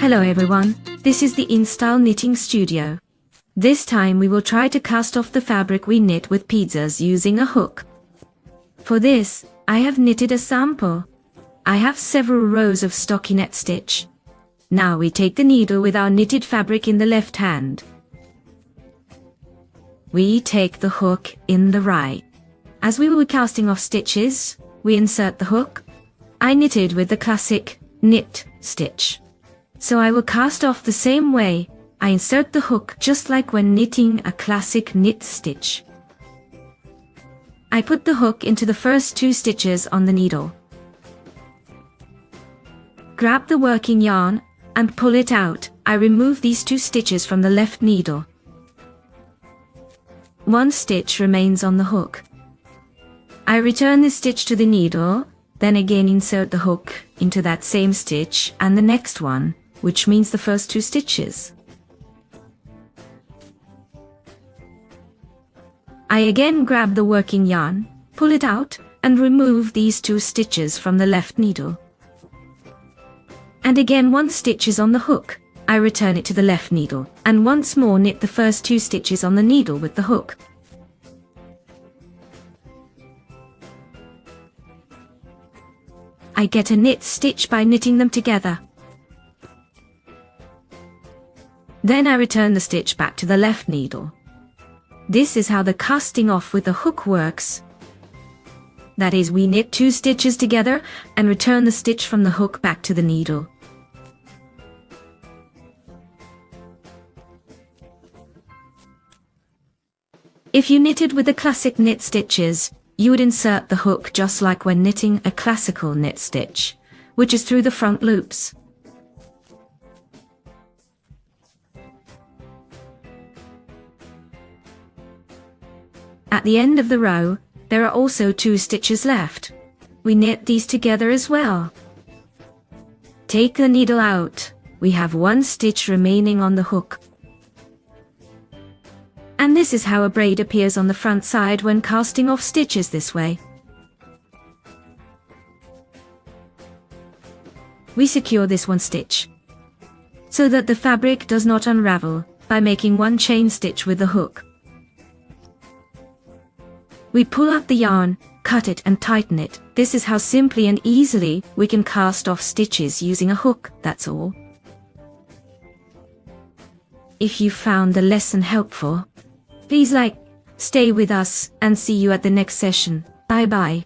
Hello everyone, this is the InStyle Knitting Studio. This time we will try to cast off the fabric we knit with pizzas using a hook. For this, I have knitted a sample. I have several rows of stockinette stitch. Now we take the needle with our knitted fabric in the left hand. We take the hook in the right. As we were casting off stitches, we insert the hook. I knitted with the classic knit stitch. So I will cast off the same way. I insert the hook just like when knitting a classic knit stitch. I put the hook into the first 2 stitches on the needle. Grab the working yarn and pull it out. I remove these 2 stitches from the left needle. 1 stitch remains on the hook. I return the stitch to the needle, then again insert the hook into that same stitch and the next one, which means the first 2 stitches. I again grab the working yarn, pull it out, and remove these 2 stitches from the left needle. And again 1 stitch is on the hook. I return it to the left needle, and once more knit the first 2 stitches on the needle with the hook. I get a knit stitch by knitting them together. Then I return the stitch back to the left needle. This is how the casting off with the hook works. That is, we knit 2 stitches together and return the stitch from the hook back to the needle. If you knitted with the classic knit stitches, you would insert the hook just like when knitting a classical knit stitch, which is through the front loops. At the end of the row, there are also 2 stitches left. We knit these together as well. Take the needle out. We have 1 stitch remaining on the hook. And this is how a braid appears on the front side when casting off stitches this way. We secure this 1 stitch, so that the fabric does not unravel, by making 1 chain stitch with the hook. We pull out the yarn, cut it and tighten it. This is how simply and easily we can cast off stitches using a hook, that's all. If you found the lesson helpful, please like, stay with us, and see you at the next session. Bye bye.